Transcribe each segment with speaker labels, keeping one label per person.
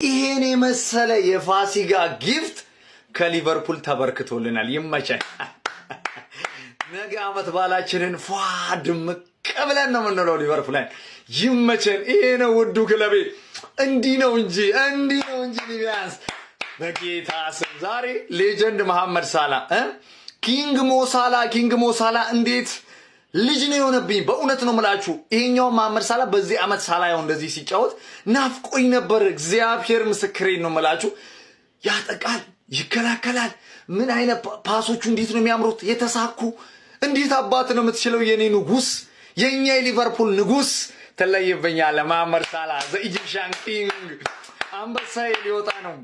Speaker 1: ይሄን የመሰለ የፋሲካ ጊፍት ከሊቨርፑል ተበርክቶልናል። ይመቻል። ነገ አመት ባላችንን ፏድም ቀብለን ነው የምንለው ሊቨርፑል ላይ ይመቻል። ይሄ ነው ውዱ ክለቤ። እንዲህ ነው እንጂ ሊቢያንስ በጌታ ስም ዛሬ ሌጀንድ መሐመድ ሳላ ኪንግ ሞሳላ እንዴት ልጅ ነው የሆነብኝ። በእውነት ነው የምላችሁ። ይሄኛው መሐመድ ሳላ በዚህ አመት ሳላ ያው እንደዚህ ሲጫወት ናፍቆኝ ነበር። እግዚአብሔር ምስክሬን ነው የምላችሁ። ያጠቃል፣ ይከላከላል። ምን አይነት ፓሶቹ እንዴት ነው የሚያምሩት የተሳኩ። እንዴት አባት ነው የምትችለው የኔ ንጉስ፣ የኛ የሊቨርፑል ንጉስ። ተለይበኛል መሐመድ ሳላ ዘኢጂፕሽያን ኪንግ። አንበሳዬ ሊወጣ ነው።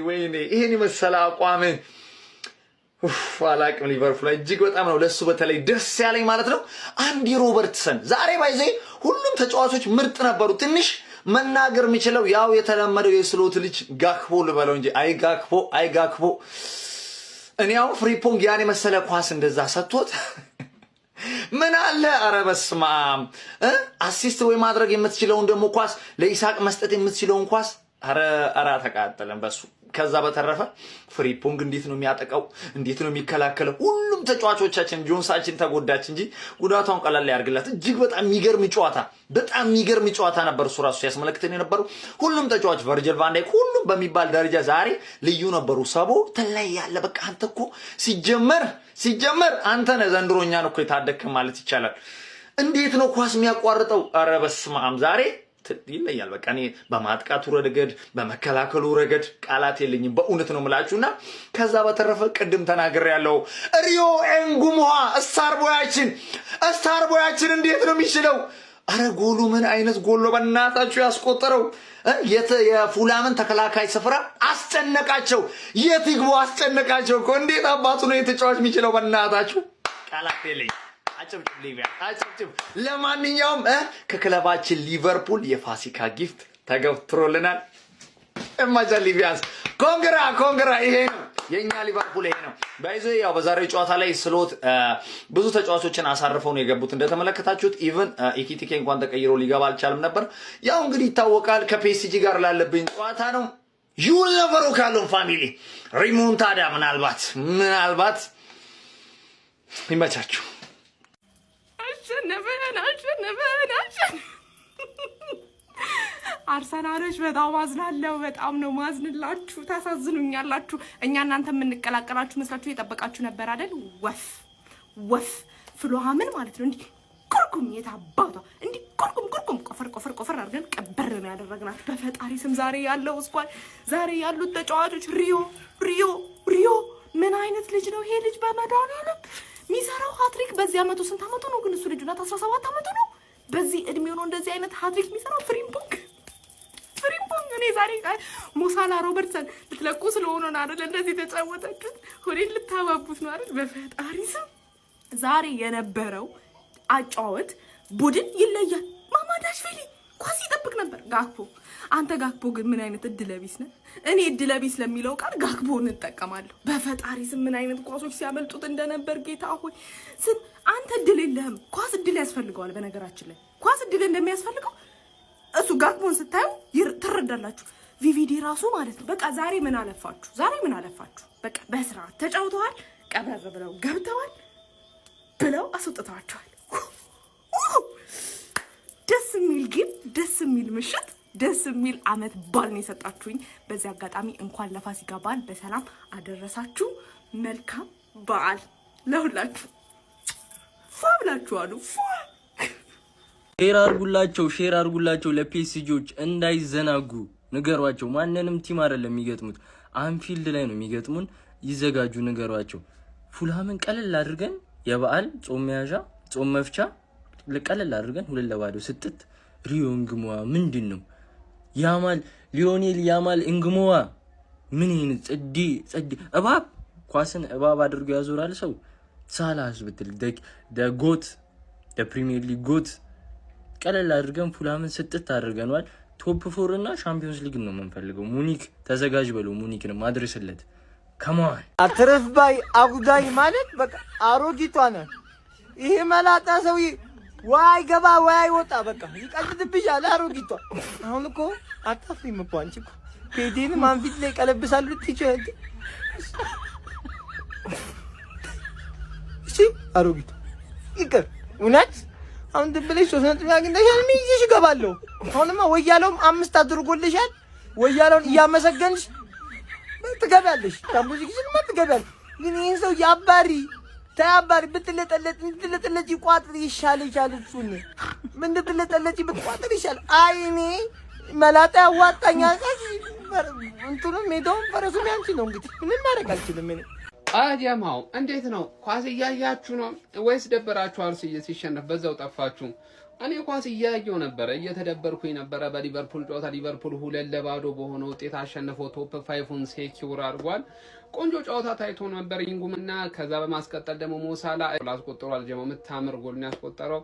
Speaker 1: ወይኔ ይሄን የመሰለ አቋም አላቅም። ሊቨርፑል ላይ እጅግ በጣም ነው ለሱ በተለይ ደስ ያለኝ ማለት ነው። አንዲ ሮበርትሰን ዛሬ ባይዘ ሁሉም ተጫዋቾች ምርጥ ነበሩ። ትንሽ መናገር የሚችለው ያው የተለመደው የስሎት ልጅ ጋክፖ ልበለው እንጂ አይጋክፖ እኔ ያው ፍሪፖንግ ያን የመሰለ ኳስ እንደዛ ሰጥቶት ምን አለ። ኧረ በስመ አብ አሲስት ወይ ማድረግ የምትችለውን ደግሞ ኳስ ለኢሳቅ መስጠት የምትችለውን ኳስ ኧረ ተቃጠለን በሱ። ከዛ በተረፈ ፍሪፖንግ እንዴት ነው የሚያጠቃው፣ እንዴት ነው የሚከላከለው። ሁሉም ተጫዋቾቻችን ጆንሳችን ተጎዳች እንጂ ጉዳቷን ቀላል ያርግላት። እጅግ በጣም የሚገርም ጨዋታ ነበር። እሱ ራሱ ሲያስመለክተን የነበረው ሁሉም ተጫዋች ቨርጅል ቫን ዳይክ ሁሉም በሚባል ደረጃ ዛሬ ልዩ ነበሩ። ሰቦ ተላይ ያለ በቃ አንተ እኮ ሲጀመር አንተ ነህ ዘንድሮኛን እኮ የታደክ ማለት ይቻላል። እንዴት ነው ኳስ የሚያቋርጠው? ኧረ በስመ አብ ዛሬ ይለያል። በቃ እኔ በማጥቃቱ ረገድ በመከላከሉ ረገድ ቃላት የለኝም በእውነት ነው የምላችሁና ከዛ በተረፈ ቅድም ተናግሬያለሁ። ሪዮ ኤንጉሞሃ ስታር ቦያችን እንዴት ነው የሚችለው? አረ ጎሉ ምን አይነት ጎል ነው በእናታችሁ ያስቆጠረው። የፉላምን ተከላካይ ስፍራ አስጨነቃቸው። የትግቦ አስጨነቃቸው እኮ። እንዴት አባቱ ነው የተጫዋች የሚችለው? በእናታችሁ ቃላት የለኝም። አጨብጭብ። ለማንኛውም ከክለባችን ሊቨርፑል የፋሲካ ጊፍት ተገብትሮልናል። እማጃ ሊቢያንስ ኮንግራ። ይሄ ነው የኛ ሊቨርፑል፣ ይሄ ነው ባይዞ። ያው በዛሬው ጨዋታ ላይ ስሎት ብዙ ተጫዋቾችን አሳርፈው ነው የገቡት እንደተመለከታችሁት። ኢቭን ኢኪቲኬ እንኳን ተቀይሮ ሊገባ አልቻለም ነበር። ያው እንግዲህ ይታወቃል ከፒኤስጂ ጋር ላለብኝ ጨዋታ ነው። ዩል ነበሩ ካሉን ፋሚሊ ሪሞንታዳ ምናልባት ይመቻችሁ።
Speaker 2: አርሰናሎች በጣም አዝናለሁ። በጣም ነው ማዝንላችሁ። ታሳዝኑኛላችሁ። እኛ እናንተ የምንቀላቀላችሁ መስላችሁ የጠበቃችሁ ነበር አይደል? ወፍ ፍሎሃምን ማለት ነው። እንዲህ ኩርኩም የታባቷ እንዲህ ኩርኩም ቆፈር አድርገን ቀበር ነው ያደረግናት። በፈጣሪ ስም ዛሬ ያለው ስኳድ፣ ዛሬ ያሉት ተጫዋቾች ሪዮ ምን አይነት ልጅ ነው ይሄ ልጅ? በመድኃኒዓለም ሚሰራው ሃትሪክ በዚህ አመቱ ስንት አመቱ ነው ግን? እሱ ልጅ ናት 17 አመቱ ነው። በዚህ እድሜው ነው እንደዚህ አይነት ሃትሪክ ሚሰራው። ፍሪምፖንግ እኔ ዛሬ ሞሳላ ሮበርትሰን ልትለቁ ስለሆነ ነው አይደል እንደዚህ ተጫወታችሁት? ሆዴን ልታባቡት ነው አይደል? በፈጣሪ ስም ዛሬ የነበረው አጫወት ቡድን ይለያል። ማማዳሽቪሊ ኳስ ይጠብቅ ነበር። አንተ ጋክፖ ግን ምን አይነት እድለቢስ ነህ? እኔ እድለቢስ ለሚለው ቃል ጋክፖ እንጠቀማለሁ። በፈጣሪ ስም ምን አይነት ኳሶች ሲያመልጡት እንደነበር ጌታ ሆይ። አንተ እድል የለህም። ኳስ እድል ያስፈልገዋል። በነገራችን ላይ ኳስ እድል እንደሚያስፈልገው እሱ ጋክፖን ስታዩ ትረዳላችሁ። ቪቪዲ ራሱ ማለት ነው። በቃ ዛሬ ምን አለፋችሁ? በቃ በስርዓት ተጫውተዋል። ቀብረር ብለው ገብተዋል ብለው አስወጥተዋቸዋል። ደስ የሚል ጌም፣ ደስ የሚል ምሽት፣ ደስ የሚል አመት በዓል ነው የሰጣችሁኝ። በዚህ አጋጣሚ እንኳን ለፋሲካ በዓል በሰላም አደረሳችሁ። መልካም በዓል ለሁላችሁ። ፏብላችኋሉ።
Speaker 3: ሼር አርጉላቸው ለፒኤስጂዎች እንዳይዘናጉ ንገሯቸው። ማንንም ቲም አይደለም የሚገጥሙት፣ አንፊልድ ላይ ነው የሚገጥሙን። ይዘጋጁ፣ ንገሯቸው። ፉልሃምን ቀለል አድርገን የበዓል ጾም መያዣ ጾም መፍቻ ቀለል አድርገን 2-0 ስጥት። ሪዮ ኤንጉሞሃ ምንድን ነው? ሊዮኔል ያማል ኤንጉሞሃ ምን አይነት ጸዲ እባብ ኳስን እባብ አድርጎ ያዞራል ሰው። ሳላስ ብትል ጎት ፕሪሚየር ሊግ ጎት ቀለል አድርገን ፉልሃምን ስጥት አድርገናል። ቶፕ 4 እና ሻምፒዮንስ ሊግ ነው የምንፈልገው። ሙኒክ ተዘጋጅ በለው። ሙኒክን ማድረስለት ከማን
Speaker 4: አትረፍ ባይ አጉዳይ ማለት በቃ አሮጊቷ ነው ይሄ መላጣ ሰውዬ። ዋይ ገባ ዋይ ወጣ በቃ ይቀልድብሻል አሮጊቷ። አሁን እኮ አታፍሪም እኮ አንቺ እኮ ፔቴን ማንፊት ላይ ቀለብሳሉ ትችላል እሺ አሮጊት ይቅር እውነት አሁን ድብልሽ 3 ነጥብ ያገኝተሻል ምን ይዤሽ እገባለሁ አሁንማ ወያለውም 5 አድርጎልሻል ወያለውን እያመሰገንሽ ትገባለሽ ታሙዚክሽን ትገባለሽ ግን ይሄን ሰው ያባሪ ታባሪ ብትለጠለጥ ይቋጥር ይሻል እሱን ምን ብትለጠለጥ ብትቋጥር ይሻል አይኔ መላጣ ያዋጣኛ እንትኑ ሜዳውን ፈረሱም ያንቺ ነው እንግዲህ ምን ማድረግ አልችልም እኔ
Speaker 5: አጀማው እንዴት ነው ኳስ እያያችሁ ነው ወይስ ደበራችሁ አርሰናል ሲሸነፍ በዛው ጠፋችሁ እኔ ኳስ እያየሁ ነበር እየተደበርኩኝ ነበር በሊቨርፑል ጨዋታ ሊቨርፑል 2-0 በሆነ ውጤት አሸንፎ ቶፕ 5ን ሴኪዩር አድርጓል ቆንጆ ጨዋታ ታይቶ ነበር ኢንጉምና ከዛ በማስቀጠል ደግሞ ሞሳላ አስቆጥሯል ጀማው መታመር ጎል ነው ያስቆጠረው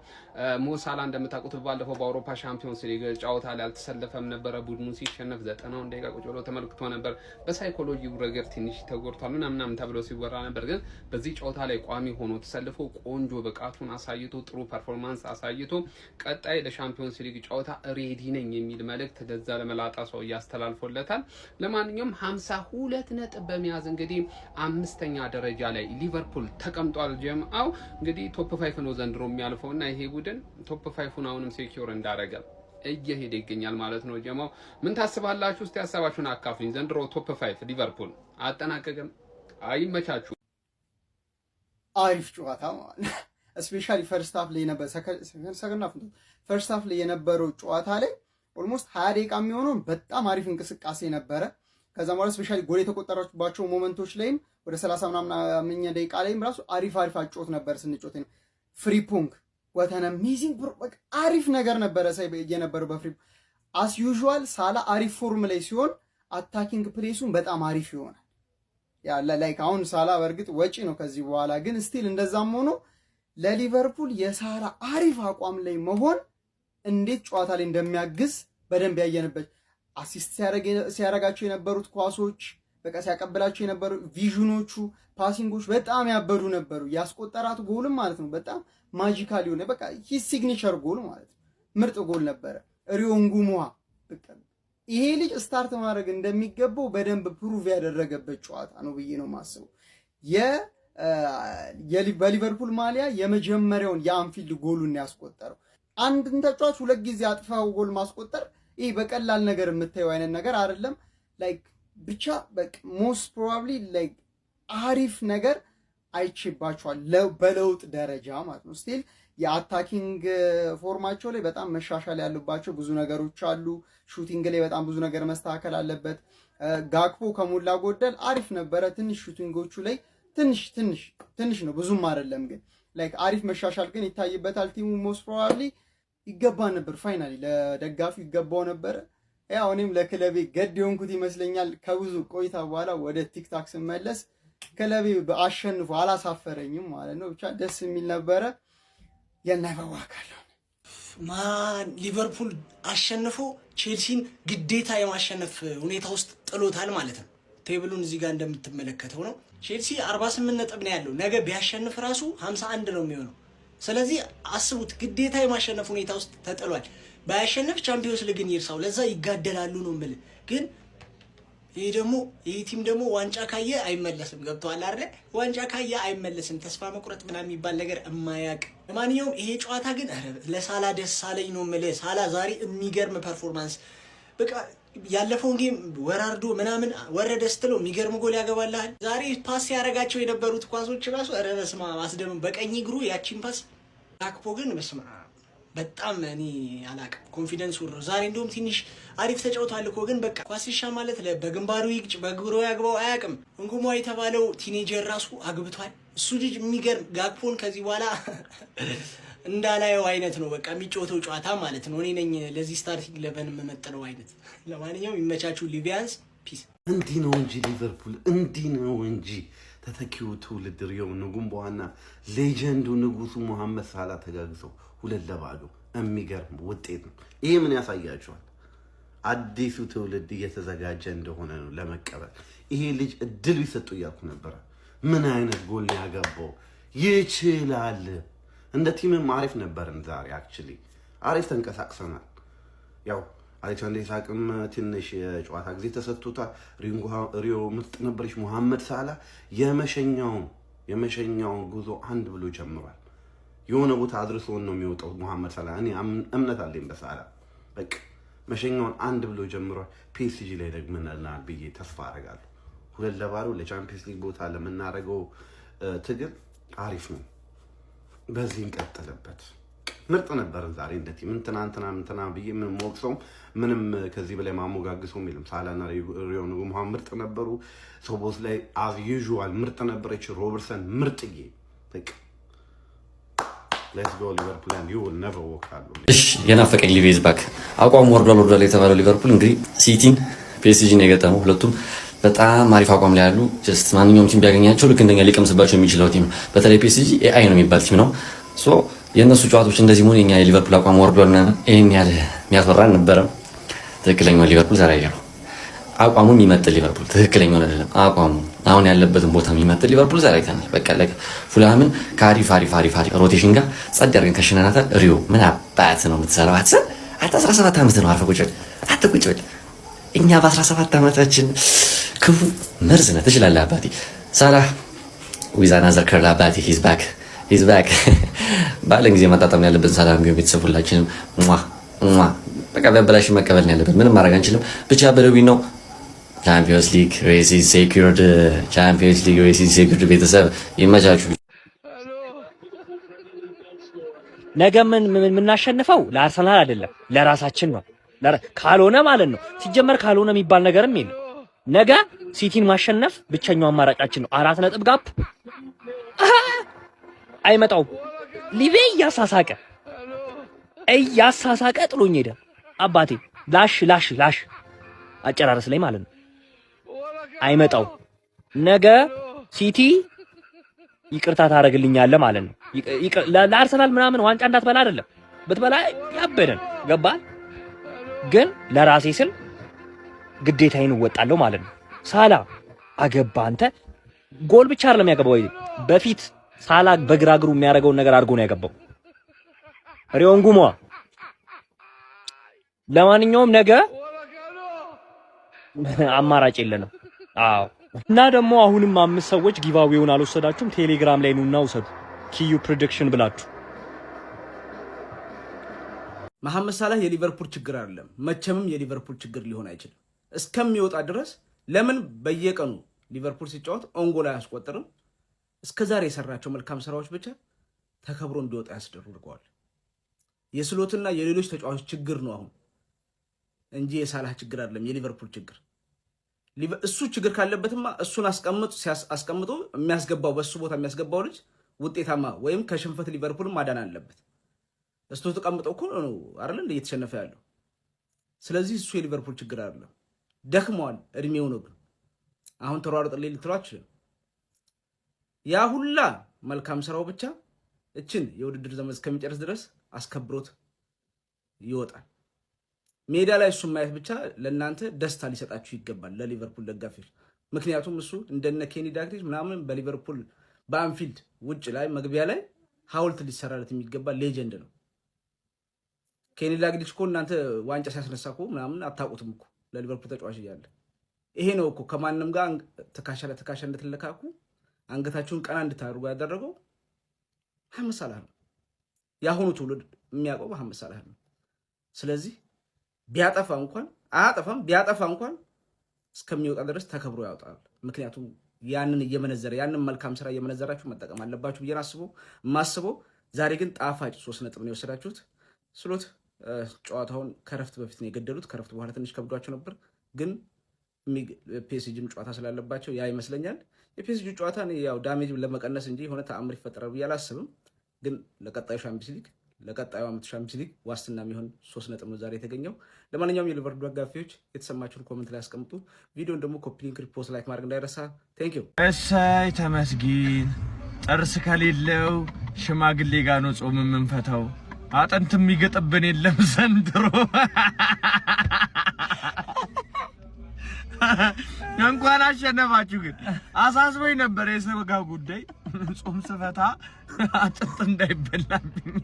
Speaker 5: ሞሳላ እንደምታውቁት ባለፈው በአውሮፓ ሻምፒዮንስ ሊግ ጨዋታ ላይ አልተሰለፈም ነበር ቡድኑ ሲሸነፍ 90 ደቂቃ ቁጭ ብሎ ተመልክቶ ነበር በሳይኮሎጂ ረገድ ትንሽ ተጎድቷል ምናምን ተብሎ ሲወራ ነበር ግን በዚህ ጨዋታ ላይ ቋሚ ሆኖ ተሰልፎ ቆንጆ ብቃቱን አሳይቶ ጥሩ ፐርፎርማንስ አሳይቶ ቀጣይ ለሻምፒዮንስ ሊግ ጨዋታ ሬዲ ነኝ የሚል መልእክት ለዛ ለመላጣ ሰው ያስተላልፎለታል ለማንኛውም 52 ነጥብ በመያዝ እንግዲህ 5ኛ ደረጃ ላይ ሊቨርፑል ተቀምጧል ጀማው እንግዲህ ቶፕ 5 ነው ዘንድሮ የሚያልፈውና ይሄ ቡድን ቶፕ 5ን አሁንም ሴኪዩር እንዳረገ እየሄደ ይገኛል ማለት ነው ጀማው ምን ታስባላችሁ እስቲ ሐሳባችሁን አካፍሉኝ ዘንድሮ ቶፕ 5 ሊቨርፑል አጠናቀቀም አይመቻችሁ
Speaker 6: አሪፍ ጨዋታ ማለት ስፔሻሊ ፈርስት ሃፍ ላይ ነበር ሰከንድ ሃፍ ፈርስት ሃፍ ላይ የነበረው ጨዋታ ላይ ኦልሞስት 20 ደቂቃ የሚሆነው በጣም አሪፍ እንቅስቃሴ ነበረ ከዛ ማለት ስፔሻሊ ጎል የተቆጠረባቸው ሞመንቶች ላይም ወደ 30 ምናምን ደቂቃ ላይም ራሱ አሪፍ አጫወት ነበር ስንጮት ፍሪፖንግ ወተነ አሜዚንግ በቃ አሪፍ ነገር ነበረ የነበረው በፍሪ አስ ዩዥዋል ሳላ አሪፍ ፎርም ላይ ሲሆን አታኪንግ ፕሌሱን በጣም አሪፍ ይሆናል ያለ ላይክ አሁን ሳላ በርግጥ ወጪ ነው ከዚህ በኋላ ግን ስቲል እንደዛም ሆኖ ለሊቨርፑል የሳላ አሪፍ አቋም ላይ መሆን እንዴት ጨዋታ ላይ እንደሚያግዝ በደንብ ያየንበት አሲስት ሲያረጋቸው የነበሩት ኳሶች በቃ ሲያቀበላቸው የነበሩ ቪዥኖቹ ፓሲንጎች በጣም ያበዱ ነበሩ ያስቆጠራት ጎልም ማለት ነው በጣም ማጂካል የሆነ በቃ ሂስ ሲግኒቸር ጎል ማለት ነው ምርጥ ጎል ነበረ ሪዮንጉሙዋ በቃ ይሄ ልጅ ስታርት ማድረግ እንደሚገባው በደንብ ፕሩቭ ያደረገበት ጨዋታ ነው ብዬ ነው ማስበው በሊቨርፑል ማሊያ የመጀመሪያውን የአንፊልድ ጎሉን ያስቆጠረው አንድን ተጫዋች ሁለት ጊዜ አጥፋው ጎል ማስቆጠር ይሄ በቀላል ነገር የምታየው አይነት ነገር አይደለም ላይክ ብቻ በቃ ሞስት ፕሮባብሊ ላይክ አሪፍ ነገር አይችባቸዋል በለውጥ ደረጃ ማለት ነው ስቲል የአታኪንግ ፎርማቸው ላይ በጣም መሻሻል ያለባቸው ብዙ ነገሮች አሉ ሹቲንግ ላይ በጣም ብዙ ነገር መስተካከል አለበት ጋክፖ ከሞላ ጎደል አሪፍ ነበረ ትንሽ ሹቲንጎቹ ላይ ትንሽ ነው ብዙም አይደለም ግን ላይክ አሪፍ መሻሻል ግን ይታይበታል ቲሙ ሞስት ፕሮባብሊ ይገባ ነበር ፋይናሊ ለደጋፊው ይገባው ነበር ያው እኔም ለክለቤ ገድ የሆንኩት ይመስለኛል ከብዙ ቆይታ በኋላ ወደ ቲክታክ ስመለስ ክለቤ በአሸንፎ አላሳፈረኝም ማለት ነው ብቻ ደስ የሚል ነበረ የናይዋካለ
Speaker 7: ማን ሊቨርፑል አሸንፎ ቼልሲን ግዴታ የማሸነፍ ሁኔታ ውስጥ ጥሎታል ማለት ነው ቴብሉን እዚህ ጋር እንደምትመለከተው ነው ቼልሲ 48 ነጥብ ነው ያለው ነገ ቢያሸንፍ ራሱ 51 ነው የሚሆነው ስለዚህ አስቡት ግዴታ የማሸነፍ ሁኔታ ውስጥ ተጥሏል ባያሸነፍ ቻምፒዮንስ ሊግን ይርሳው ለዛ ይጋደላሉ ነው ማለት ግን ይሄ ቲም ደግሞ ዋንጫ ካየ አይመለስም ገብቷል አይደል ዋንጫ ካየ አይመለስም ተስፋ መቁረጥ ምናምን የሚባል ነገር የማያቅ ለማንኛውም ይሄ ጨዋታ ግን ለሳላ ደስ አለኝ ነው ማለት ሳላ ዛሬ የሚገርም ፐርፎርማንስ በቃ ያለፈውን ጌም ወራርዶ ምናምን ወረደ ስትለው የሚገርም ጎል ያገባላል ዛሬ ፓስ ያረጋቸው የነበሩት ኳሶች ራሱ በስማ ማስደም በቀኝ እግሩ ያቺን ፓስ አክፖ ግን በስማ በጣም እኔ አላቅ ኮንፊደንስ ወር ዛሬ እንደውም ትንሽ አሪፍ ተጫውቷል እኮ ግን በቃ ኳስሻ ማለት በግንባሩ ይግጭ በግብሩ ያግባው አያቅም እንጉሞ የተባለው ቲኔጀር ራሱ አግብቷል እሱ ልጅ የሚገርም ጋክፖን ከዚህ በኋላ እንዳላየው አይነት ነው በቃ የሚጮተው ጨዋታ ማለት ነው እኔ ነኝ ለዚህ ስታርቲንግ ለበን መመጠለው አይነት ለማንኛውም ይመቻችሁ ሊቪያንስ ፒስ
Speaker 8: እንዲ ነው እንጂ ሊቨርፑል እንዲ ነው እንጂ ተተኪው ትውልድ ሪዮ ንጉም በኋላ ሌጀንዱ ንጉሱ መሐመድ ሳላ ተጋግዘው 2-0 የሚገርም ውጤት ነው ይሄ ምን ያሳያችኋል አዲሱ ትውልድ እየተዘጋጀ እንደሆነ ነው ለመቀበል ይሄ ልጅ እድል ይሰጡ ያኩ ነበር ምን አይነት ጎል ያገባው ይችላል እንደ ቲምም አሪፍ ነበርን ዛሬ አክቹሊ አሪፍ ተንቀሳቅሰናል ያው አሌክሳንደር ኢሳቅም ትንሽ ጨዋታ ጊዜ ተሰጥቶታል። ሪዮ ምርጥ ነበረች። መሐመድ ሳላ የመሸኛውን ጉዞ አንድ ብሎ ጀምሯል። የሆነ ቦታ አድርሶን ነው የሚወጣው መሐመድ ሳላ። እኔ እምነት አለኝ በሳላ። በቃ መሸኛውን አንድ ብሎ ጀምሯል። ፒኤስጂ ላይ ደግመናል ብዬ ተስፋ አደርጋለሁ። 2-0 ለቻምፒየንስ ሊግ ቦታ ለምናደርገው ትግል አሪፍ ነው። በዚህ እንቀጥልበት። ምርጥ ነበር ዛሬ እንደት ምን ትናንትና ብዬ ምን ሞክሰው ምንም ከዚህ በላይ ማሞጋግሰው የለም። ሳላና ሪዮ መሐመድ ምርጥ ነበሩ። ሶቦስ ላይ as usual ምርጥ ነበረች። ሮበርትሰን ምርጥዬ በቃ let's go Liverpool and you will never walk alone።
Speaker 9: እሺ የናፈቀኝ ሊቬዝ ባክ አቋም ወርዷል የተባለው ሊቨርፑል እንግዲህ ሲቲን ፒኤስጂን የገጠመው ሁለቱም በጣም አሪፍ አቋም ላይ ያሉ ጀስት ማንኛውም ቲም ቢያገኛቸው ልክ እንደኛ ሊቀምስባቸው የሚችለው ቲም በተለይ ፒኤስጂ ኤአይ ነው የሚባል ቲም ነው። ሶ የነሱ ጨዋታዎች እንደዚህ ሆነ የኛ የሊቨርፑል አቋም ወርዷል እና ይሄን ያለ የሚያስፈራ ነበር። ትክክለኛው ሊቨርፑል ዛሬ ያለው አቋሙ የሚመጥል ሊቨርፑል ትክክለኛው አይደለም። አቋሙ አሁን ያለበትን ቦታ የሚመጥል ሊቨርፑል ዛሬ አይተናል። በቃ ለካ ፉልሃምን ከአሪፍ ሮቴሽን ጋር ጸድ አድርገን ከሽናናታል። ሪዮ ምን አባት ነው የምትሰራው? አታ 17 ዓመት ነው። አርፈህ ቁጭ በል እኛ በ17 ዓመታችን ክፉ መርዝ ነህ። ትችላለህ አባቴ። ሳላህ ዊዛና ዘከር አባቴ ሂዝ ባክ ባለን ጊዜ ማጣጣም ያለብን ሳላህ ቢሆን ቤተሰብ ሁላችንም በቃ በበላሽ መቀበል ያለብን ምንም ማድረግ አንችልም። ብቻ በደዊ ነው ቻምፒየንስ ሊግ ሬስ ኢዝ ሴኩርድ። ቻምፒየንስ ሊግ ሬስ ኢዝ ሴኩርድ። ቤተሰብ ይመቻችሁ።
Speaker 10: ነገ ምን የምናሸንፈው ለአርሰናል አይደለም ለራሳችን ነው። ካልሆነ ማለት ነው ሲጀመር ካልሆነ የሚባል ነገርም የለም። ነገ ሲቲን ማሸነፍ ብቸኛው አማራጫችን ነው። 4 ነጥብ ጋፕ አይመጣው። ሊቬ እያሳሳቀ ጥሎኝ ሄደ። አባቴ ላሽ አጨራረስ ላይ ማለት ነው አይመጣው። ነገ ሲቲ ይቅርታ ታደርግልኛለህ ማለት ነው። ለአርሰናል ምናምን ዋንጫ እንዳትበላ አይደለም ብትበላ ያበደን ገባ። ግን ለራሴ ስል ግዴታዬን እወጣለሁ ማለት ነው። ሳላ አገባ። አንተ ጎል ብቻ አይደለም ያገባው። በፊት ሳላ በግራ እግሩ የሚያደርገውን ነገር አድርጎ ነው ያገባው። ሪዮን ጉማ ለማንኛውም ነገ አማራጭ የለንም። አዎ እና ደግሞ አሁንም 5 ሰዎች ጊቫዌውን አልወሰዳችሁም። ቴሌግራም ላይ ኑና ውሰዱ። ኪዩ ፕሬዲክሽን ብላችሁ
Speaker 11: መሐመድ ሳላህ የሊቨርፑል ችግር አይደለም፣ መቼምም የሊቨርፑል ችግር ሊሆን አይችልም እስከሚወጣ ድረስ። ለምን በየቀኑ ሊቨርፑል ሲጫወት ኦንጎል አያስቆጥርም? እስከዛሬ የሰራቸው መልካም ስራዎች ብቻ ተከብሮ እንዲወጣ ያስደርገዋል። የስሎትና የሌሎች ተጫዋቾች ችግር ነው አሁን እንጂ የሳላህ ችግር አይደለም፣ የሊቨርፑል ችግር። እሱ ችግር ካለበትማ እሱን አስቀምጦ የሚያስገባው በሱ ቦታ የሚያስገባው ልጅ ውጤታማ ወይም ከሽንፈት ሊቨርፑል ማዳን አለበት። እስቶ ተቀምጠው እኮ ነው አይደል እንደ እየተሸነፈ ያለው። ስለዚህ እሱ የሊቨርፑል ችግር አይደለም። ደክሟል፣ እድሜው ነው። ግን አሁን ተሯሯጥልኝ ልትሏችሁ ያ ሁላ መልካም ስራው ብቻ እችን የውድድር ዘመን እስከሚጨርስ ድረስ አስከብሮት ይወጣል። ሜዳ ላይ እሱ ማየት ብቻ ለእናንተ ደስታ ሊሰጣችሁ ይገባል፣ ለሊቨርፑል ደጋፊዎች። ምክንያቱም እሱ እንደነ ኬኒ ዳግሊሽ ምናምን በሊቨርፑል በአንፊልድ ውጭ ላይ መግቢያ ላይ ሐውልት ሊሰራለት የሚገባ ሌጀንድ ነው። ኬኒ ዳግሊሽ እኮ እናንተ ዋንጫ ሲያስነሳ እኮ ምናምን አታውቁትም እኮ ለሊቨርፑል ተጫዋች እያለ። ይሄ ነው እኮ ከማንም ጋር ተካሻ ለተካሻ እንድትለካኩ አንገታችሁን ቀና እንድታደርጉ ያደረገው መሐመድ ሳላህ ነው። የአሁኑ ትውልድ የሚያውቀው መሐመድ ሳላህ ነው። ስለዚህ ቢያጠፋ እንኳን እስከሚወጣ ድረስ ተከብሮ ያወጣል። ምክንያቱም ያንን መልካም ስራ እየመነዘራችሁ መጠቀም አለባችሁ ብዬ ማስበው። ዛሬ ግን ጣፋጭ 3 ነጥብ ነው የወሰዳችሁት። ስሎት ጨዋታውን ከረፍት በፊት ነው የገደሉት። ከረፍት በኋላ ትንሽ ከብዷቸው ነበር፣ ግን ፒኤስጂም ጨዋታ ስላለባቸው ያ ይመስለኛል። የፒኤስጂ ጨዋታ ያው ዳሜጅ ለመቀነስ እንጂ የሆነ ተአምር ይፈጠራል ብዬ አላስብም። ግን ለቀጣዩ ዓመት ሻምፒዮንስ ሊግ ዋስትና የሚሆን 3 ነጥብ ነው ዛሬ የተገኘው። ለማንኛውም የሊቨርፑል ደጋፊዎች የተሰማችሁን ኮሜንት ላይ አስቀምጡ። ቪዲዮን ደግሞ ኮፒ ሊንክ፣ ሪፖስት፣ ላይክ ማድረግ እንዳይረሳ። ቴንክ ዩ።
Speaker 12: እሰይ ተመስጊን። ጥርስ ከሌለው ሽማግሌ ጋር ነው ጾም የምንፈታው። አጥንት የሚገጥብን የለም ዘንድሮ። እንኳን አሸነፋችሁ። ግን አሳስበኝ ነበር የሰጋ ጉዳይ ጾም ስፈታ አጥንት እንዳይበላብኝ።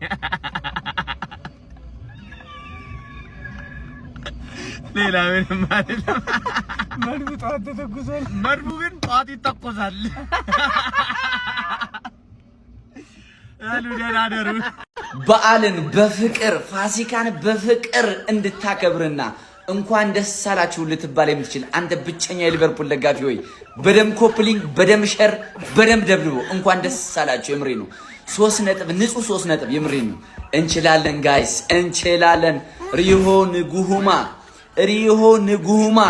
Speaker 12: ሌላ ምንም አይደለም። መድቡ ጧት ተተኩሷል። መድቡ ግን ጧት ይተኮሳል። አሉ ደህና ደሩ።
Speaker 13: በዓልን በፍቅር ፋሲካን በፍቅር እንድታከብርና እንኳን ደስ አላችሁ ልትባል የምትችል አንተ ብቸኛ የሊቨርፑል ደጋፊ ሆይ በደም ኮፕሊንግ በደም ሸር በደም ደብልቦ እንኳን ደስ አላችሁ። የምሬ ነው። 3 ነጥብ ንጹህ 3 ነጥብ የምሬ ነው። እንችላለን ጋይስ እንችላለን። ሪሆ ንጉማ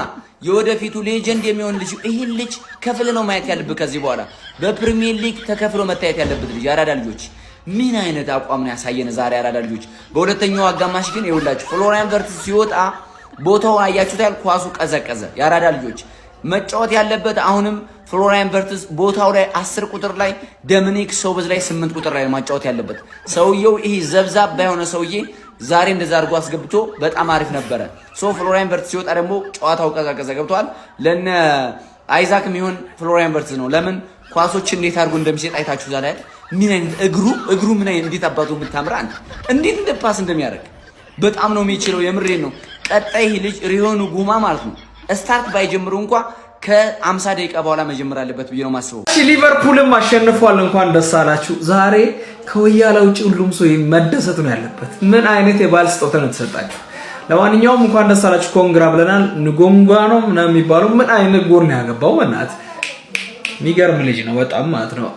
Speaker 13: የወደፊቱ ሌጀንድ የሚሆን ልጅ ይሄን ልጅ ከፍለ ነው ማየት ያለብህ። ከዚህ በኋላ በፕሪሚየር ሊግ ተከፍሎ መታየት ያለበት ልጅ አራዳ ልጆች ምን አይነት አቋም ነው ያሳየን ዛሬ አራዳ ልጆች። በሁለተኛው አጋማሽ ግን ይኸውላችሁ ፍሎሪያን ቨርትዝ ሲወጣ ቦታው አያችሁታል። ኳሱ ቀዘቀዘ። የአራዳ ልጆች መጫወት ያለበት አሁንም ፍሎሪያን ቨርትዝ ቦታው ላይ 10 ቁጥር ላይ ዶሚኒክ ሶቦዝ ላይ 8 ቁጥር ላይ ማጫወት ያለበት ሰውየው። ይሄ ዘብዛብ ባይሆነ ሰውዬ ዛሬ እንደዛ አድርጎ አስገብቶ በጣም አሪፍ ነበረ። ፍሎሪያን ቨርትዝ ሲወጣ ደግሞ ጨዋታው ቀዘቀዘ። ገብቷል። ለነ አይዛክ የሚሆን ፍሎሪያን ቨርትዝ ነው። ለምን ኳሶች እንዴት አድርጎ እንደሚሰጥ አይታችሁ ዛሬ ምን አይነት እግሩ ምን አይነት እንዴት አባቱ የምታምራ አንተ እንዴት እንደፓስ እንደሚያደርግ በጣም ነው የሚችለው። የምሬን ነው። ቀጣይ ልጅ ሪሆ ንጉማ ማለት ነው ስታርት ባይጀምሩ እንኳን ከ50 ደቂቃ በኋላ መጀመር አለበት ብዬ ነው ማስበው።
Speaker 14: ሊቨርፑልም አሸንፏል። እንኳን ደስ አላችሁ። ዛሬ ከወያላ ውጪ ሁሉም ሰው መደሰት ነው ያለበት። ምን አይነት የባል ስጦታ ነው ተሰጣችሁ። ለማንኛውም እንኳን ደስ አላችሁ ኮንግራ ብለናል። ንጎንጓ ነው ምናምን የሚባለው ምን አይነት ጎል ነው ያገባው? በእናትህ የሚገርም ልጅ ነው በጣም ማለት ነው።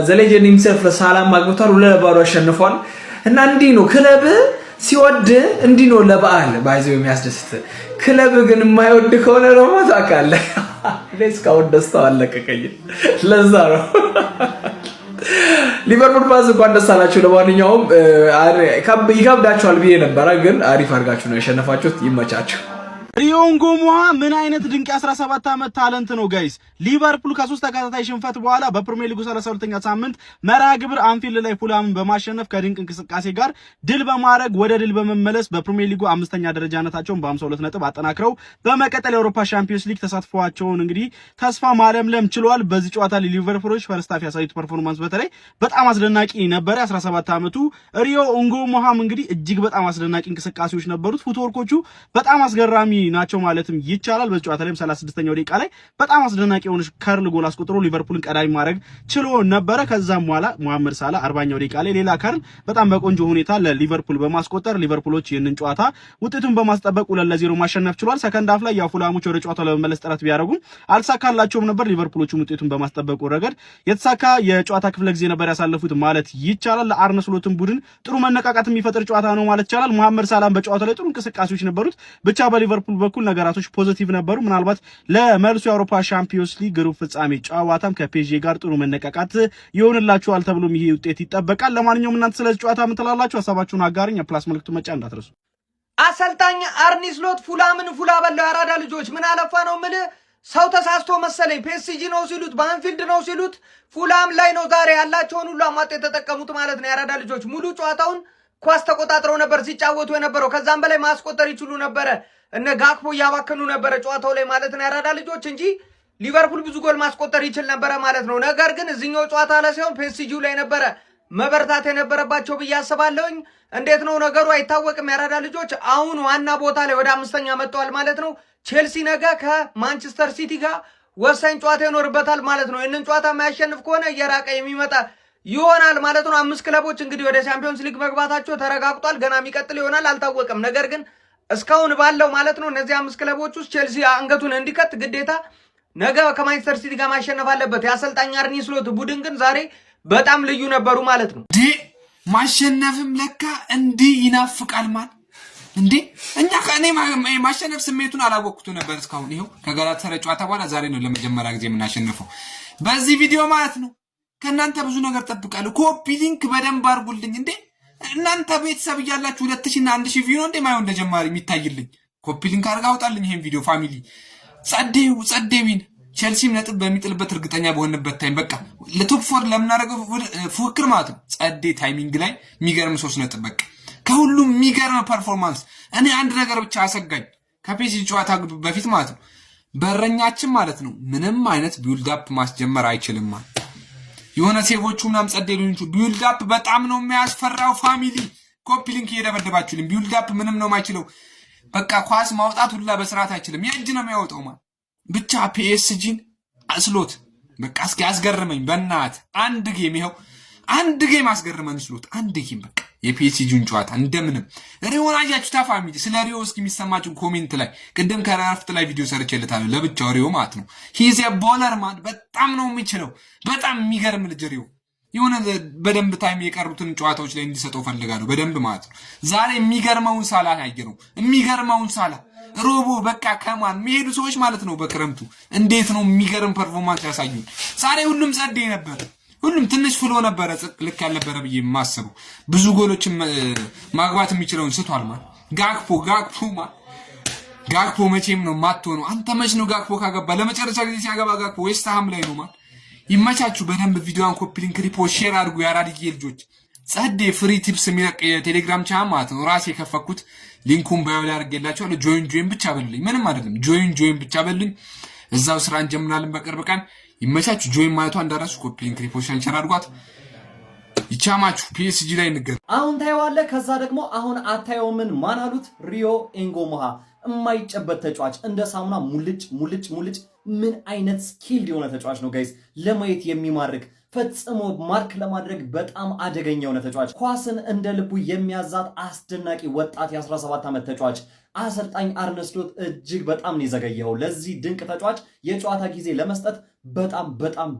Speaker 14: ዘሌጀንድ ሂምሰልፍ ለሳላም ማግብቷል። 2-0 አሸንፏል። እና እንዲህ ነው ክለብ ሲወድ እንዲህ ነው ለበዓል ባይዘው የሚያስደስት። ክለብ ግን የማይወድ ከሆነ ደግሞ ታውቃለህ ለስካው ደስታው አለቀቀኝ። ለዛ ነው ሊቨርፑል ፋንስ እንኳን ደስ አላችሁ። ለማንኛውም ይከብዳችኋል ብዬ ነበረ፣ ግን አሪፍ አድርጋችሁ ነው ያሸነፋችሁት። ይመቻችሁ።
Speaker 11: ሪዮ ንጉማ ምን አይነት ድንቅ 17 ዓመት ታለንት ነው ጋይስ። ሊቨርፑል ከ3 ተከታታይ ሽንፈት በኋላ በፕሪሚየር ሊጉ 32ኛ ሳምንት መርሃ ግብር አንፊልድ ላይ ፉላምን በማሸነፍ ከድንቅ እንቅስቃሴ ጋር ድል በማድረግ ወደ ድል በመመለስ በፕሪሚየር ሊጉ 5ኛ ደረጃነታቸውን በ52 ነጥብ አጠናክረው በመቀጠል የአውሮፓ ቻምፒየንስ ሊግ ተሳትፏቸውን እንግዲህ ተስፋ ማለምለም ችሏል። በዚህ ጨዋታ ሊቨርፑሎች ፈርስት ሃፍ ያሳዩት ፐርፎርማንስ በተለይ በጣም አስደናቂ ነበር። 17 ዓመቱ ሪዮ ንጉማም እንግዲህ እጅግ በጣም አስደናቂ እንቅስቃሴዎች ነበሩት። ፉትወርኮቹ በጣም አስገራሚ ናቸው ማለትም ይቻላል። በዚህ ጨዋታ ላይም 36ኛው ደቂቃ ላይ በጣም አስደናቂ የሆነ ከርል ጎል አስቆጥሮ ሊቨርፑልን ቀዳሚ ማድረግ ችሎ ነበረ። ከዛም በኋላ መሐመድ ሳላ 40ኛው ደቂቃ ላይ ሌላ ከርል በጣም በቆንጆ ሁኔታ ለሊቨርፑል በማስቆጠር ሊቨርፑሎች ይህንን ጨዋታ ውጤቱን በማስጠበቅ 2-0 ማሸነፍ ችሏል። ሰከንድ ሃፍ ላይ ያፉላሞች ወደ ጨዋታው ለመመለስ ጥረት ቢያደርጉም አልሳካላቸውም ነበር። ሊቨርፑሎቹም ውጤቱን በማስጠበቁ ረገድ የተሳካ የጨዋታ ክፍለ ጊዜ ነበር ያሳለፉት ማለት ይቻላል። ለአርነ ስሎትን ቡድን ጥሩ መነቃቃት የሚፈጥር ጨዋታ ነው ማለት ይቻላል። መሐመድ ሳላም በጨዋታው ላይ ጥሩ እንቅስቃሴዎች ነበሩት። ብቻ በሊቨርፑል በኩል ነገራቶች ፖዚቲቭ ነበሩ። ምናልባት ለመልሱ የአውሮፓ ቻምፒየንስ ሊግ ግሩፕ ፍጻሜ ጨዋታም ከፔዤ ጋር ጥሩ መነቃቃት ይሆንላችኋል ተብሎም ይሄ ውጤት ይጠበቃል። ለማንኛውም እናንተ ስለዚህ ጨዋታ ምን ትላላችሁ? ሐሳባችሁን አጋሩኝ። የፕላስ ምልክቱ መጫን እንዳትረሱ።
Speaker 1: አሰልጣኝ አርኒ ስሎት ፉላምን ፉላ በለው ያራዳ ልጆች ምን አለፋ ነው ምን ሰው ተሳስቶ መሰለኝ ፒኤስጂ ነው ሲሉት በአንፊልድ ነው ሲሉት ፉላም ላይ ነው ዛሬ ያላቸውን ሁሉ አሟጥ የተጠቀሙት ማለት ነው። ያራዳ ልጆች ሙሉ ጨዋታውን ኳስ ተቆጣጥረው ነበር ሲጫወቱ የነበረው። ከዛም በላይ ማስቆጠር ይችሉ ነበር። እነ ጋክፖ ያባከኑ ነበር ጨዋታው ላይ ማለት ነው ያራዳ ልጆች እንጂ ሊቨርፑል ብዙ ጎል ማስቆጠር ይችል ነበር ማለት ነው። ነገር ግን እዚህኛው ጨዋታ ላይ ሳይሆን ፒኤስጂው ላይ ነበር መበርታት የነበረባቸው ብዬ አስባለሁኝ። እንዴት ነው ነገሩ አይታወቅም። ያራዳ ልጆች አሁን ዋና ቦታ ላይ ወደ 5ኛ መጥተዋል ማለት ነው። ቼልሲ ነገ ከማንቸስተር ሲቲ ጋር ወሳኝ ጨዋታ ይኖርበታል ማለት ነው። ይህንን ጨዋታ የማያሸንፍ ከሆነ እየራቀ የሚመጣ ይሆናል ማለት ነው። 5 ክለቦች እንግዲህ ወደ ቻምፒየንስ ሊግ መግባታቸው ተረጋግጧል። ገና የሚቀጥል ይሆናል አልታወቀም። ነገር ግን እስካሁን ባለው ማለት ነው እነዚህ 5 ክለቦች ውስጥ ቼልሲ አንገቱን እንዲከት ግዴታ ነገ ከማንቸስተር ሲቲ ጋር ማሸነፍ አለበት። የአሰልጣኝ አርኒ ስሎት ቡድን ግን ዛሬ በጣም ልዩ ነበሩ ማለት ነው።
Speaker 12: ማሸነፍም ለካ እንዲህ ይናፍቃል ማለት እንዴ! እኛ ከኔ ማሸነፍ ስሜቱን አላወቅኩት ነበር እስካሁን። ይሄው ከጋላታሳራይ ጨዋታ በኋላ ዛሬ ነው ለመጀመሪያ ጊዜ የምናሸንፈው በዚህ ቪዲዮ ማለት ነው። ከእናንተ ብዙ ነገር ጠብቃለሁ። ኮፒ ሊንክ በደንብ አድርጉልኝ እንዴ! እናንተ ቤተሰብ እያላችሁ 2000 እና 1000 ቪዲዮ እንዴ ማየው እንደጀማሪ የሚታይልኝ ኮፒ ሊንክ አድርጋ አውጣልኝ ይሄን ቪዲዮ ፋሚሊ። ጸዴዊን ቼልሲም ነጥብ በሚጥልበት እርግጠኛ በሆነበት ታይም በቃ ለቶፕ 4 ለምናደርገው ፉክክር ማለት ነው ጸዴ ታይሚንግ ላይ የሚገርም 3 ነጥብ በቃ ከሁሉም የሚገርም ፐርፎርማንስ። እኔ አንድ ነገር ብቻ አሰጋኝ ከፒኤስጂ ጨዋታ በፊት ማለት ነው በረኛችን ማለት ነው ምንም አይነት ቢልድ አፕ ማስጀመር አይችልም ማለት የሆነ ሴቮቹ ምናም ጸዴ ሊንቹ ቢልድ አፕ በጣም ነው የሚያስፈራው ፋሚሊ። ኮፒ ሊንክ እየደበደባችሁልኝ ቢልድ አፕ ምንም ነው የማይችለው በቃ ኳስ ማውጣት ሁላ በስርዓት አይችልም። የእጅ ነው የሚያወጣው ማለት ብቻ ፒኤስጂን አስሎት በቃ እስኪ አስገርመኝ በእናት አንድ ጌም ይኸው አንድ ጌም አስገርመን ስሎት አንድ ጌም በቃ የፒኤስጂን ጨዋታ እንደምንም ሪዮን አያችሁ ታፋሚሊ ስለ ሪዮ እስኪ የሚሰማችሁ ኮሜንት ላይ ቅድም ከረፍት ላይ ቪዲዮ ሰርቼለታለሁ ለብቻው ሪዮ ማለት ነው ሂዝ ኤ ቦለር ማን በጣም ነው የሚችለው በጣም የሚገርም ልጅ ሪዮ የሆነ በደንብ ታይም የቀሩትን ጨዋታዎች ላይ እንዲሰጠው ፈልጋለሁ በደንብ ማለት ነው ዛሬ የሚገርመውን ሳላ ያየነው የሚገርመውን ሳላ ሮቦ በቃ ከማን የሚሄዱ ሰዎች ማለት ነው በክረምቱ እንዴት ነው የሚገርም ፐርፎርማንስ ያሳዩን ዛሬ ሁሉም ጸዴ ነበር ሁሉም ትንሽ ፍሎ ነበር ልክ ያልነበረ ብዬ የማስበው ብዙ ጎሎችን ማግባት የሚችለውን ስቷል ማለት ጋክፖ መቼም ነው ማትሆነው አንተ መች ነው ጋክፖ ካገባ ለመጨረሻ ጊዜ ሲያገባ ጋክፖ ዌስት ሃም ላይ ነው ማለት ይመቻችሁ በደንብ ቪዲዮን ኮፒ ሊንክ ሪፖስት ሼር አድርጉ ያራድዬ ልጆች ጸዴ ፍሪ ቲፕስ የሚለቅ የቴሌግራም ቻናል ማለት ነው ራሴ የከፈኩት ሊንኩን ባዮ ላይ አድርጌላችኋለሁ ጆይን ብቻ በሉልኝ ምንም አይደለም ጆይን ብቻ በሉልኝ እዛው ስራ እንጀምራለን በቅርብ ቀን ይመቻችሁ ጆይን ማለቷ እንዳራሱ ኮፒ ሊንክ ሪፖስት ሼር አድርጓት ይቻማችሁ ፒኤስጂ ላይ እንገር
Speaker 15: አሁን ታየዋለህ ከዛ ደግሞ አሁን አታየውምን ማን አሉት ሪዮ ኤንጎሞሃ የማይጨበት ተጫዋች እንደ ሳሙና ሙልጭ ምን አይነት ስኪል የሆነ ተጫዋች ነው ጋይስ ለማየት የሚማርክ ፈጽሞ ማርክ ለማድረግ በጣም አደገኛ የሆነ ተጫዋች ኳስን እንደ ልቡ የሚያዛት አስደናቂ ወጣት የ17 ዓመት ተጫዋች አሰልጣኝ አርነ ስሎት እጅግ በጣም ነው የዘገየው ለዚህ ድንቅ ተጫዋች የጨዋታ ጊዜ ለመስጠት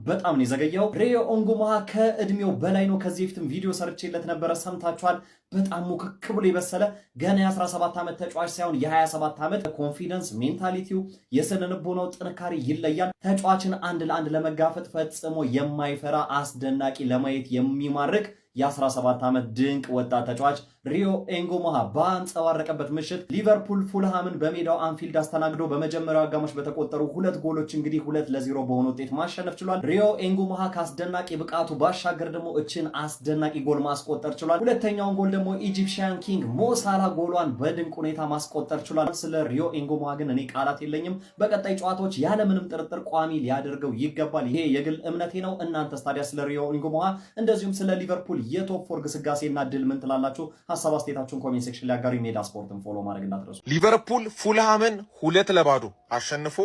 Speaker 15: በጣም ነው የዘገየው ሪዮ ኤንጎሞሃ ከእድሜው በላይ ነው ከዚህ በፊትም ቪዲዮ ሰርቼለት ነበር ሰምታችኋል በጣም ሙክክ ብሎ የበሰለ ገና የ17 ዓመት ተጫዋች ሳይሆን የ27 ዓመት ኮንፊደንስ ሜንታሊቲው የስነ ልቦናው ጥንካሬ ይለያል ተጫዋችን አንድ ለአንድ ለመጋፈጥ ፈጽሞ የማይፈራ አስደናቂ ለማየት የሚማርክ የ17 ዓመት ድንቅ ወጣት ተጫዋች ሪዮ ኤንጎሞሃ ባንጸባረቀበት ምሽት ሊቨርፑል ፉልሃምን በሜዳው አንፊልድ አስተናግዶ በመጀመሪያው አጋማሽ በተቆጠሩ 2 ጎሎች እንግዲህ 2-0 በሆነ ውጤት ማሸነፍ ችሏል ሪዮ ኤንጎሞሃ ከአስደናቂ ብቃቱ ባሻገር ደግሞ እችን አስደናቂ ጎል ማስቆጠር ችሏል ሁለተኛውን ጎል ደግሞ ኢጂፕሽያን ኪንግ ሞሳላ ጎሏን በድንቅ ሁኔታ ማስቆጠር ችሏል ስለ ሪዮ ኤንጎሞሃ ግን እኔ ቃላት የለኝም በቀጣይ ጨዋታዎች ያለምንም ጥርጥር ቋሚ ሊያደርገው ይገባል ይሄ የግል እምነቴ ነው እናንተስ ታዲያ ስለ ሪዮ ኤንጎሞሃ እንደዚሁም ስለ ሊቨርፑል የቶፕ 4 ግስጋሴና ድል ምን ትላላችሁ ሐሳብ አስተያየታችሁን ኮሜንት ሴክሽን ላይ አጋሩ ሜዳ ስፖርትን ፎሎ ማድረግ እንዳትረሱ
Speaker 16: ሊቨርፑል ፉልሃምን 2-0 አሸንፎ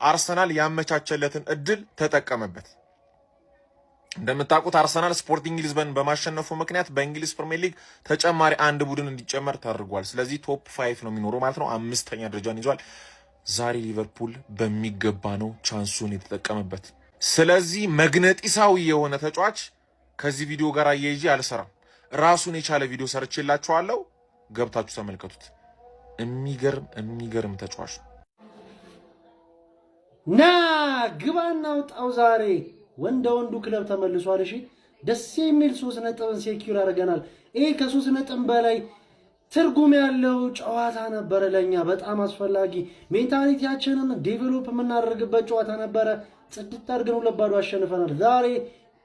Speaker 16: አርሰናል ያመቻቸለትን እድል ተጠቀመበት እንደምታውቁት አርሰናል ስፖርቲንግ ሊዝበን በማሸነፉ ምክንያት በእንግሊዝ ፕሪሚየር ሊግ ተጨማሪ አንድ ቡድን እንዲጨመር ተደርጓል ስለዚህ ቶፕ 5 ነው የሚኖረው ማለት ነው 5ኛ ደረጃን ይዟል ዛሬ ሊቨርፑል በሚገባ ነው ቻንሱን የተጠቀመበት ስለዚህ መግነጢሳዊ የሆነ ተጫዋች ከዚህ ቪዲዮ ጋር አያይዤ አልሰራም ራሱን የቻለ ቪዲዮ ሰርቼላችኋለሁ ገብታችሁ ተመልከቱት የሚገርም ተጫዋች
Speaker 17: ና ግባና ወጣው ዛሬ ወንዱ ክለብ ተመልሷል እሺ ደስ የሚል 3 ነጥብን ሴኩር አድርገናል ይሄ ከ3 ነጥብ በላይ ትርጉም ያለው ጨዋታ ነበር ለኛ በጣም አስፈላጊ ሜንታሊቲያችንን ዴቨሎፕ የምናደርግበት ጨዋታ ነበር ጽድት አድርገን 2-0 አሸንፈናል ዛሬ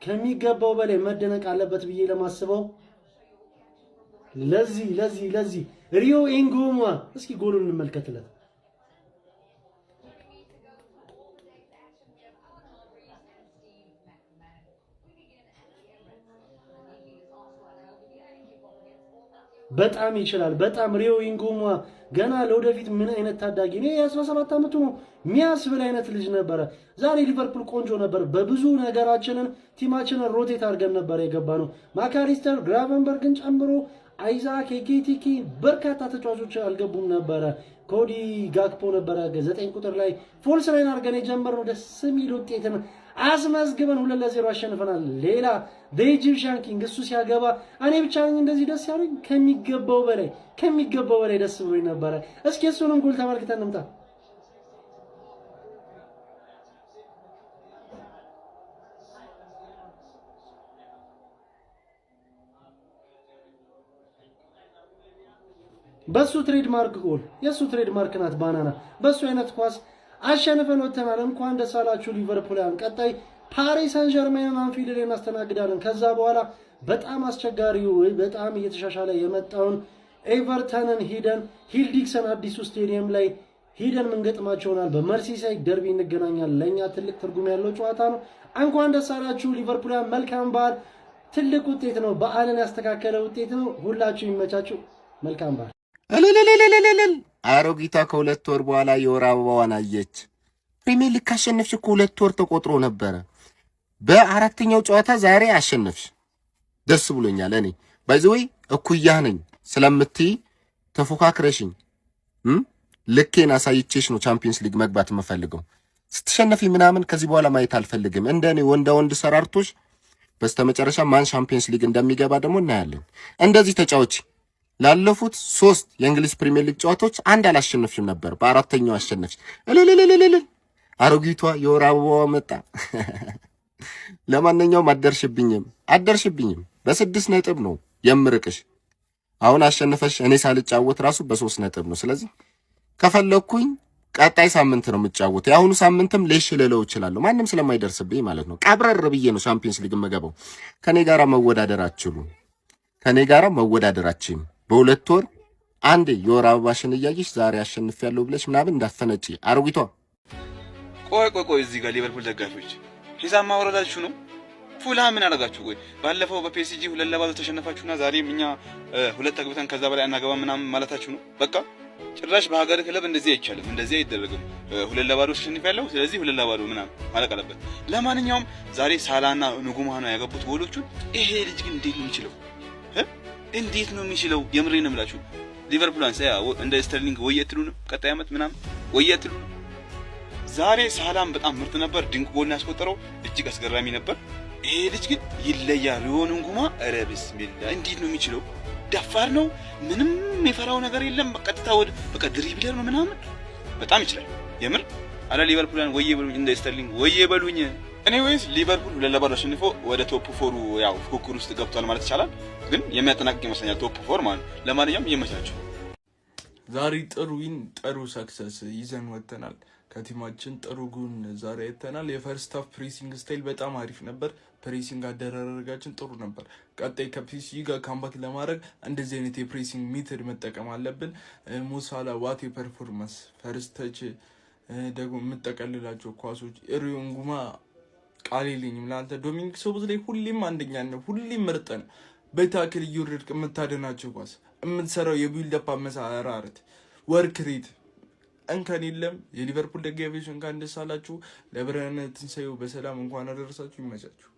Speaker 17: ከሚገባው በላይ መደነቅ አለበት ብዬ ለማስበው ለዚህ ሪዮ ኤንጎሞሃ እስኪ ጎሉን እንመልከትለት በጣም ይችላል በጣም ሪዮ ኤንጎሞሃ ገና ለወደፊት ምን አይነት ታዳጊ ነው የ17 ዓመቱ ነው ሚያስብል አይነት ልጅ ነበር ዛሬ ሊቨርፑል ቆንጆ ነበር በብዙ ነገራችንን ቲማችንን ሮቴት አድርገን ነበር የገባነው ማካሊስተር ግራቨንበርግን ጨምሮ አይዛክ ኤኬቲኪ በርካታ ተጫዋቾች አልገቡም ነበር ኮዲ ጋክፖ ነበር 9 ቁጥር ላይ ፎልስ ላይን አድርገን የጀመርነው ደስ የሚል ውጤትን አስመዝግበን 2-0 አሸንፈናል ሌላ ኢጂፕሽያን ኪንግ እሱ ሲያገባ እኔ ብቻ ነኝ እንደዚህ ደስ ያለኝ ከሚገባው በላይ ደስ ብሎኝ ነበር እስኪ እሱንም ጎል ተመልክተን እንምጣ በሱ ትሬድማርክ ጎል የሱ ትሬድማርክ ናት ባናና በሱ አይነት ኳስ አሸንፈን ወጥተናል እንኳን ደስ አላችሁ ሊቨርፑልያን ቀጣይ ፓሪስ ሳን ጀርሜንን አንፊልድ ላይ እናስተናግዳለን ከዛ በኋላ በጣም አስቸጋሪው በጣም እየተሻሻለ የመጣውን ኤቨርተንን ሂደን ሂልዲክሰን አዲሱ ስቴዲየም ላይ ሂደን መንገጥማቸውናል በመርሲሳይድ ደርቢ እንገናኛለን ለኛ ትልቅ ትርጉም ያለው ጨዋታ ነው እንኳን ደስ አላችሁ ሊቨርፑልያን መልካም በዓል ትልቅ ውጤት ነው በዓልን ያስተካከለ ውጤት ነው ሁላችሁ ይመቻችሁ መልካም በዓል
Speaker 18: አሮጊቷ ከሁለት ወር በኋላ የወር አበባዋን አየች። ፕሪሚየር ሊግ ካሸነፍሽ እኮ 2 ወር ተቆጥሮ ነበረ። በአራተኛው ጨዋታ ዛሬ አሸነፍሽ። ደስ ብሎኛል። እኔ ባይዘይ እኩያህ ነኝ ስለምትይ ተፎካክረሽኝ ልኬን አሳይቼሽ ነው ቻምፒየንስ ሊግ መግባት የምፈልገው። ስትሸነፊ ምናምን ከዚህ በኋላ ማየት አልፈልግም። እንደኔ ወንድ ሰራርቶሽ በስተመጨረሻ ማን ቻምፒየንስ ሊግ እንደሚገባ ደግሞ እናያለን። እንደዚህ ተጫዋች ላለፉት 3 የእንግሊዝ ፕሪሚየር ሊግ ጨዋታዎች አንድ አላሸነፍሽም ነበር። በአራተኛው አሸነፍሽ። እልልልልልል አሮጊቷ የወር አበባዋ መጣ። ለማንኛውም አደርሽብኝም በ6 ነጥብ ነው የምርቅሽ። አሁን አሸነፈሽ እኔ ሳልጫወት ራሱ በ3 ነጥብ ነው። ስለዚህ ከፈለኩኝ ቀጣይ ሳምንት ነው የምጫወት። ያሁኑ ሳምንትም ሌሽ ልለው እችላለሁ ማንም ስለማይደርስብኝ ማለት ነው። ቀብረር ብዬ ነው ቻምፒየንስ ሊግ መገባው። ከኔ ጋራ መወዳደራችን በ2 ወር አንዴ የወር አበባሽን እያየሽ ዛሬ አሸንፊያለሁ ብለሽ ምናምን እንዳፈነጪ አሮጊቷ።
Speaker 19: ቆይ እዚህ ጋር ሊቨርፑል ደጋፊዎች ሂሳብ ማውረዳችሁ ነው። ፉልሃም ምን አደረጋችሁ? ቆይ ባለፈው በፒኤስጂ 2-0 ተሸነፋችሁና ዛሬም እኛ 2 አግብተን ከዛ በላይ አናገባ ምናምን ማለታችሁ ነው። በቃ ጭራሽ በሀገር ክለብ እንደዚህ አይቻልም፣ እንደዚህ አይደረግም። 2-0 ተሸንፊያለሁ ስለዚህ 2-0 ምናምን ማለቅ አለበት። ለማንኛውም ዛሬ ሳላና ንጉማህ ነው ያገቡት ጎሎቹን። ይሄ ልጅ ግን እንዴት ነው የሚችለው? የምሬን ነው የምላችሁ። ሊቨርፑል አንሳ እንደ ስተርሊንግ ወየትሉንም ቀጣይ አመት ምናምን ወየትሉንም። ዛሬ ሳላም በጣም ምርጥ ነበር፣ ድንቅ ጎል ያስቆጠረው እጅግ አስገራሚ ነበር። ይሄ ልጅ ግን ይለያል። የሆነ ንጉማ ኧረ ቢስሚላህ እንዴት ነው የሚችለው? ደፋር ነው፣ ምንም የፈራው ነገር የለም። ቀጥታ በቃ ድሪብለር ነው ምናምን። በጣም ይችላል የምር። አለ ሊቨርፑልን ወየ በሉኝ፣ እንደ ስተርሊንግ ወየ በሉኝ። ኤኒዌይስ ሊቨርፑል 2-0 አሸንፎ ወደ ቶፕ 4 ያው ፉክክር ውስጥ ገብቷል ማለት ይቻላል። ግን የሚያጠናቅቅ ይመስለኛል ቶፕ 4 ማለት። ለማንኛውም ይመቻችሁ።
Speaker 3: ዛሬ ጥሩ ዊን ጥሩ ሰክሰስ ይዘን ወጥተናል። ከቲማችን ጥሩ ጉን ዛሬ አይተናል። የፈርስት ሃፍ ፕሬሲንግ ስታይል በጣም አሪፍ ነበር። ፕሬሲንግ አደራረጋችን ጥሩ ነበር። ቀጣይ ከፒኤስጂ ጋር ካምባክ ለማድረግ እንደዚህ አይነት የፕሬሲንግ ሜተድ መጠቀም አለብን። ሙሳላ ዋት ፐርፎርማንስ ፈርስት ተች ደግሞ የምጠቀልላቸው ኳሶች ሪዮንጉማ ቃል የለኝም ለአንተ። ዶሚኒክ ሶቦስላይ ሁሌም አንደኛ ነው፣ ሁሌም ምርጥ ነው። በታክል እየወረድክ የምታደናቸው ኳስ የምትሰራው የቢልድ አፕ አመራረት ወርክ ሬት እንከን የለም። የሊቨርፑል ደጋፊዎች እንኳን ደስ አላችሁ። ለብርሃነ ትንሳኤው በሰላም እንኳን አደረሳችሁ። ይመቻችሁ።